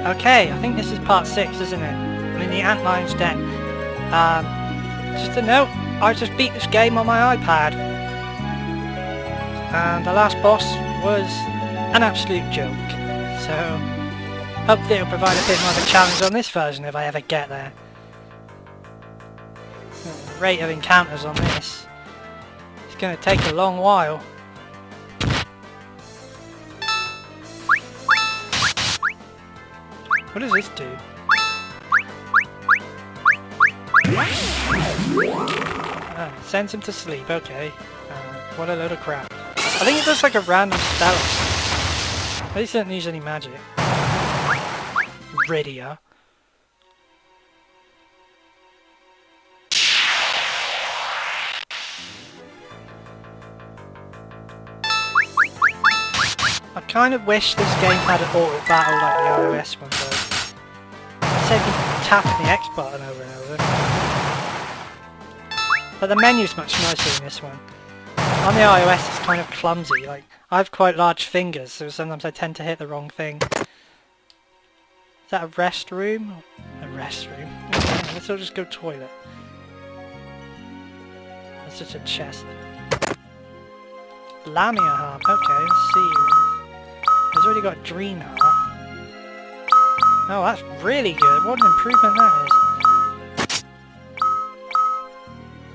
Okay, I think this is part 6, isn't it? I mean, the Antlion's dead. Just a note, I just beat this game on my iPad. And the last boss was an absolute joke. So, hopefully it'll provide a bit more of a challenge on this version if I ever get there. The rate of encounters on this, it's going to take a long while. What does this do? Sends him to sleep, okay. What a load of crap. I think it does like a random spell. At least it doesn't use any magic. Ridia. I kind of wish this game had an auto battle like the iOS one does. Instead of tapping the X button over and over. But the menu's much nicer in this one. On the iOS it's kind of clumsy, like I have quite large fingers so sometimes I tend to hit the wrong thing. Is that a rest room? A rest room. Okay, let's all just go toilet. That's just a chest. Lamia harp, okay, let's see. He's already got a dream harp. Oh, that's really good. What an improvement that is.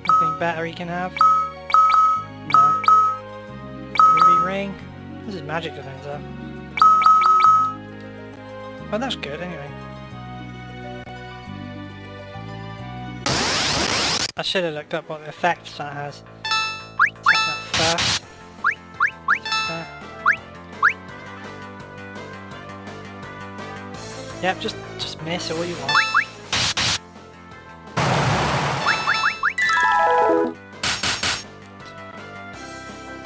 Anything better he can have? No. Ruby ring. This is magic defense up. Well, that's good anyway. I should have looked up what the effects that has. Take that first. Yep, just miss all you want.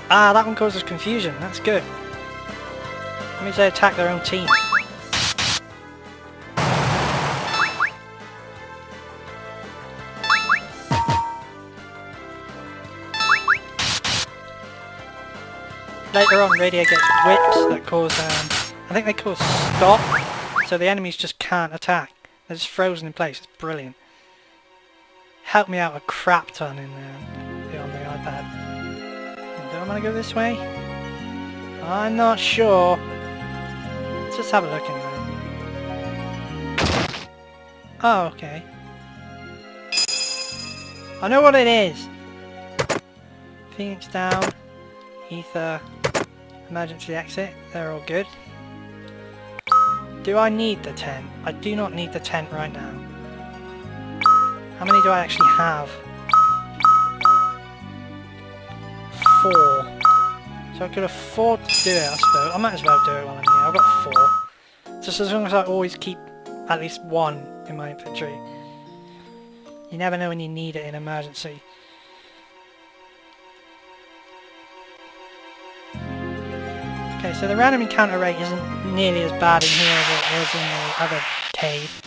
Ah, that one causes confusion. That's good. That means they attack their own team. Later on, Radia gets whips that cause, I think they cause stop. So the enemies just can't attack. They're just frozen in place. It's brilliant. Helped me out a crap ton in on the iPad. Do I want to go this way? I'm not sure. Let's just have a look anyway. Oh, okay. I know what it is. Phoenix down. Ether. Emergency exit. They're all good. Do I need the tent? I do not need the tent right now. How many do I actually have? 4. So I could afford to do it, I suppose. I might as well do it while I'm here. I've got 4. Just as long as I always keep at least 1 in my inventory. You never know when you need it in emergency. Okay, so the random encounter rate isn't nearly as bad in here as it was in the other cave.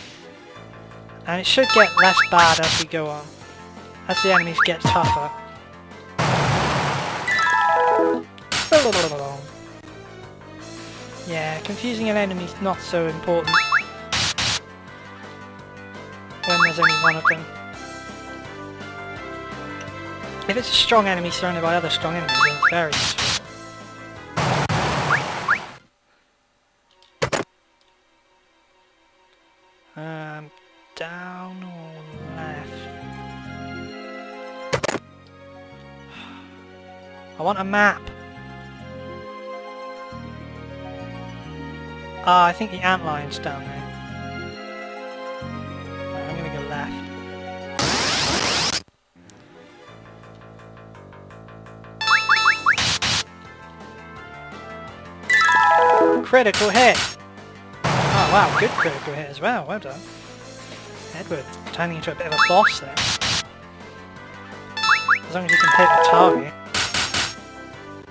And it should get less bad as we go on. As the enemies get tougher. Yeah, confusing an enemy's not so important when there's only one of them. If it's a strong enemy surrounded by other strong enemies, then it's very useful. Down or left? I want a map. Ah, I think the Antlion's down there. Right, I'm gonna go left. Critical hit! Oh wow, good critical hit as well, well done. Edward turning into a bit of a boss there. As long as you can hit the target.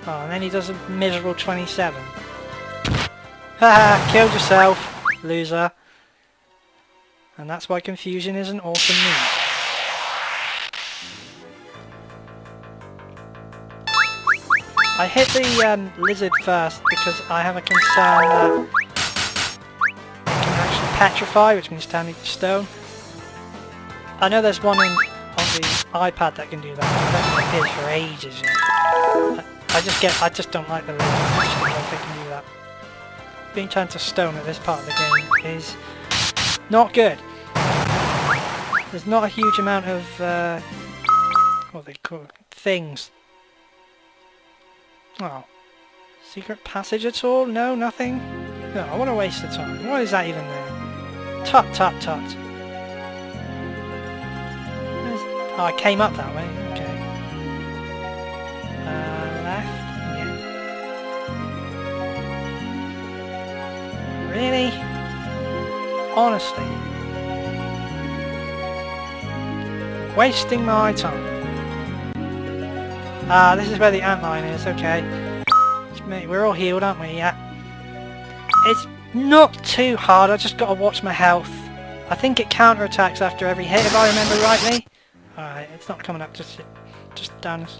Oh, and then he does a miserable 27. Haha, killed yourself, loser. And that's why confusion is an awesome move. I hit the lizard first because I have a concern that it can petrify, which means turning to stone. I know there's one on the iPad that can do that. I don't think it is for ages yet. I just don't like the lasers. I just don't know if they can do that. Being turned to stone at this part of the game is not good. There's not a huge amount of what they call it, things. Oh, secret passage at all? No, nothing. No, I want to waste the time. Why is that even there? Tut tut tut. Oh, I came up that way. Okay. Left. Yeah. Really? Honestly. Wasting my time. Ah, this is where the Antlion is. Okay. We're all healed, aren't we? Yeah. It's not too hard. I just got to watch my health. I think it counterattacks after every hit, if I remember rightly. Alright, it's not coming up just down this.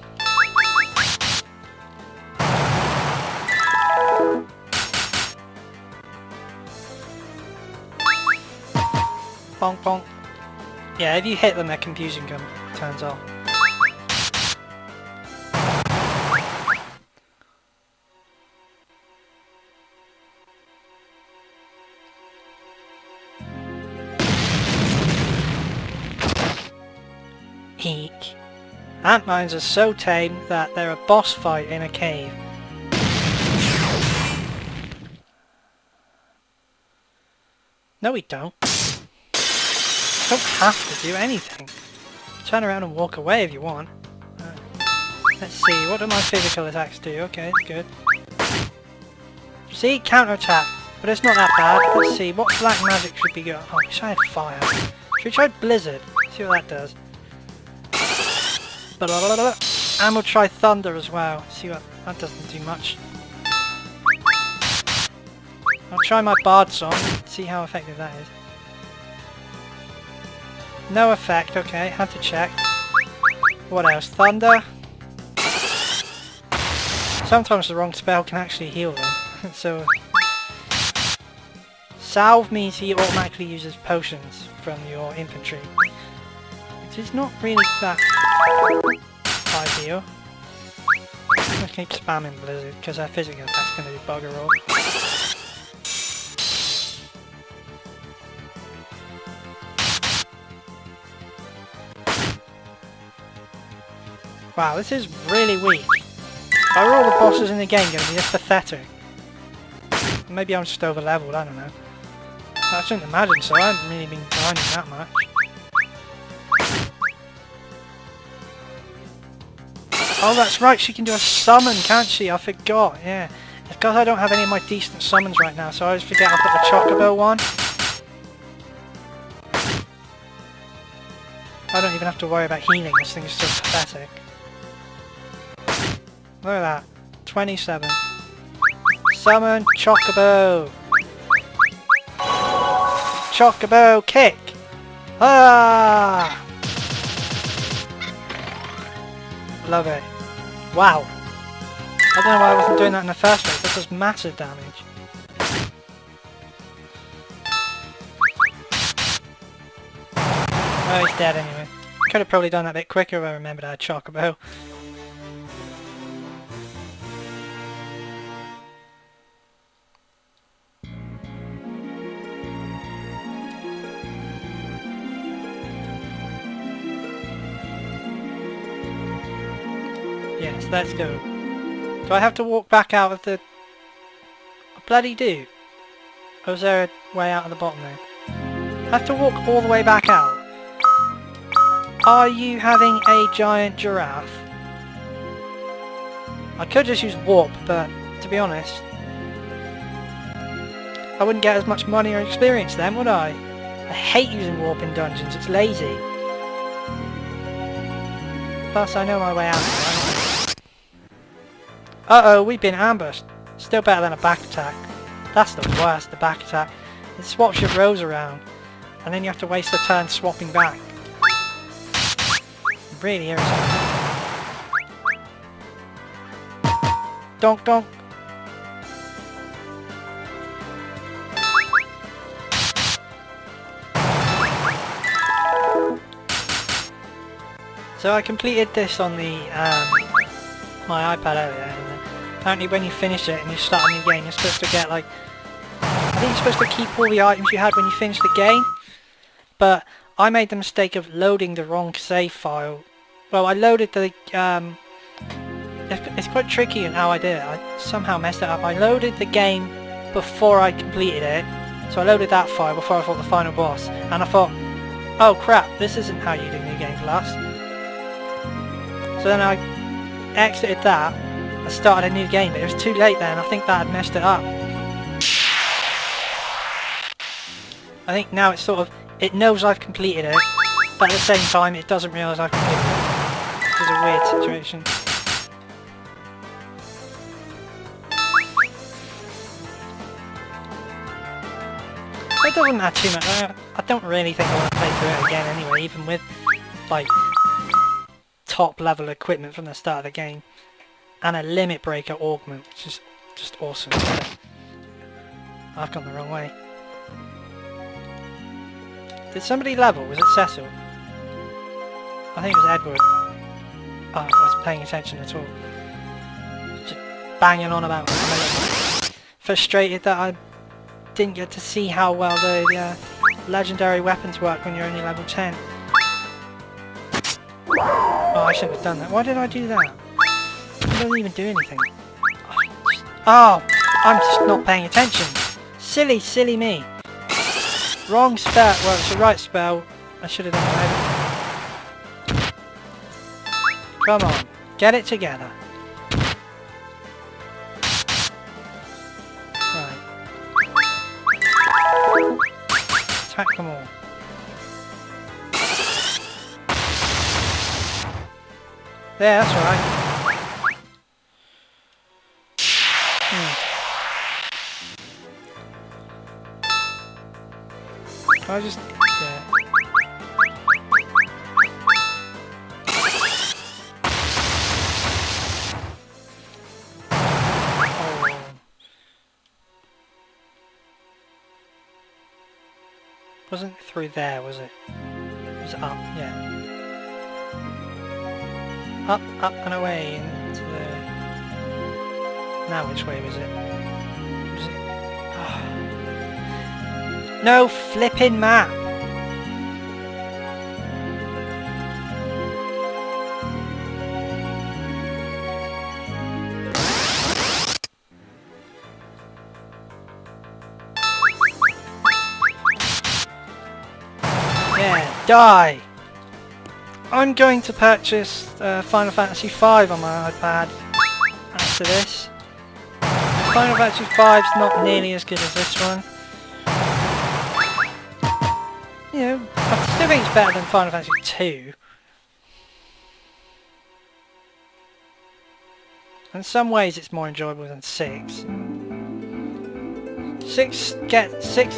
Bonk bonk. Yeah, if you hit them, their confusion turns off. Eek. Antlions are so tame that they're a boss fight in a cave. No, we don't. You don't have to do anything. Turn around and walk away if you want. Let's see, what do my physical attacks do? Okay, good. See, counterattack, but it's not that bad. Let's see, what black magic should be good? Oh, I wish I had fire. Should we try blizzard? See what that does. And we'll try thunder as well. See what that doesn't do much. I'll try my bard song. See how effective that is. No effect. Okay, had to check. What else? Thunder. Sometimes the wrong spell can actually heal them. So salve means he automatically uses potions from your infantry. Which is not really that ideal. I keep spamming Blizzard because our physical attack's going to be bugger all. Wow, this is really weak. Are all the bosses in the game going to be this pathetic? Maybe I'm just over leveled, I don't know. I shouldn't imagine so, I haven't really been grinding that much. Oh, that's right, she can do a summon, can't she? I forgot, yeah. It's because I don't have any of my decent summons right now, so I always forget I've got the Chocobo one. I don't even have to worry about healing, this thing is so pathetic. Look at that. 27. Summon Chocobo! Chocobo kick! Ah! Love it. Wow. I don't know why I wasn't doing that in the first place. That does massive damage. Oh, he's dead anyway. Could have probably done that a bit quicker if I remembered I had Chocobo. Yes, let's go. Do I have to walk back out of the... I bloody do. Or is there a way out of the bottom there? I have to walk all the way back out. Are you having a giant giraffe? I could just use warp, but to be honest, I wouldn't get as much money or experience then, would I? I hate using warp in dungeons, it's lazy. Plus I know my way out. Uh-oh, we've been ambushed. Still better than a back attack. That's the worst, the back attack. It swaps your rows around, and then you have to waste a turn swapping back. Really irritating. Donk donk. So I completed this on the my iPad earlier, and apparently when you finish it and you start a new game, you're supposed to get like, I think you're supposed to keep all the items you had when you finished the game, but I made the mistake of loading the wrong save file. Well, I loaded the, it's quite tricky in how I did it. I somehow messed it up. I loaded the game before I completed it, so I loaded that file before I fought the final boss, and I thought, oh crap, this isn't how you do new games last. So then I exited that and started a new game, but it was too late then. I think that had messed it up. I think now it's sort of, it knows I've completed it, but at the same time it doesn't realise I've completed it. Which is a weird situation. It doesn't matter too much. I don't really think I want to play through it again anyway, even with like top level equipment from the start of the game. And a limit breaker augment, which is just awesome. I've gone the wrong way. Did somebody level? Was it Cecil? I think it was Edward. Oh, I wasn't paying attention at all. Just banging on about it. Frustrated that I didn't get to see how well the legendary weapons work when you're only level 10. Oh, I shouldn't have done that. Why did I do that? It doesn't even do anything. Oh, I'm just not paying attention. Silly, silly me. Wrong spell. Well, it's the right spell. I should have done it. Come on, get it together. Right. Attack them all. There, that's right. I just, yeah. Oh. Wasn't through there, was it? It was up, yeah. Up, up and away into the... Now which way was it? Was it... Oh. No flipping map! Yeah, die! I'm going to purchase Final Fantasy V on my iPad after this. Final Fantasy V is not nearly as good as this one. You know, I still think it's better than Final Fantasy 2. In some ways it's more enjoyable than 6. 6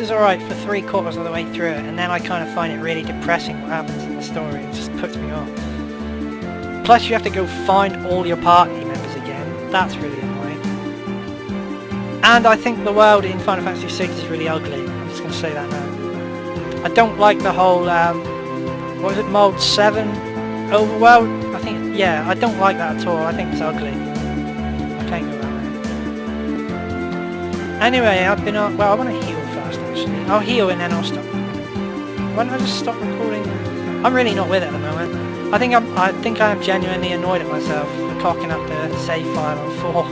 is alright for 3/4 of the way through it, and then I kind of find it really depressing what happens in the story. It just puts me off. Plus you have to go find all your party members again. That's really annoying. And I think the world in Final Fantasy VI is really ugly. I'm just going to say that now. I don't like the whole, what was it, Mode 7 overworld? I think, yeah, I don't like that at all. I think it's ugly. I can't go that way. Anyway, I've been on, well, I want to heal first actually. I'll heal and then I'll stop. Why don't I just stop recording? I'm really not with it at the moment. I think I am genuinely annoyed at myself for cocking up the save file on 4.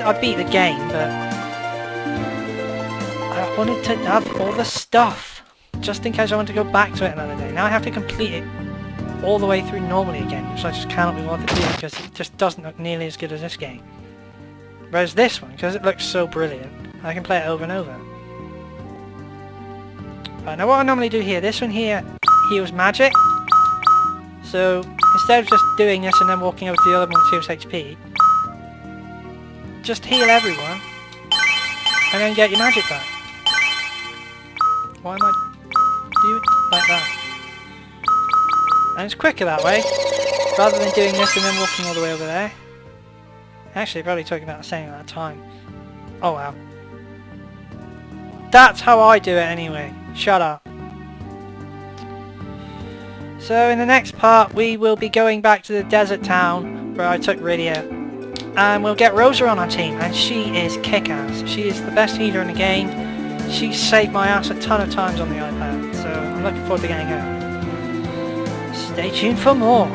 I beat the game, but I wanted to have all the stuff, just in case I want to go back to it another day. Now I have to complete it all the way through normally again, which I just cannot be bothered to do because it just doesn't look nearly as good as this game. Whereas this one, because it looks so brilliant, I can play it over and over. Right, now what I normally do here, this one here heals magic. So instead of just doing this and then walking over to the other one to heals HP, just heal everyone and then get your magic back. Why am I doing it like that? And it's quicker that way, rather than doing this and then walking all the way over there. Actually, it probably took about the same amount of time. Oh wow. That's how I do it anyway. Shut up. So in the next part we will be going back to the desert town where I took Radio, and we'll get Rosa on our team, and she is kick-ass. She is the best healer in the game. She saved my ass a ton of times on the iPad, so I'm looking forward to getting her. Stay tuned for more.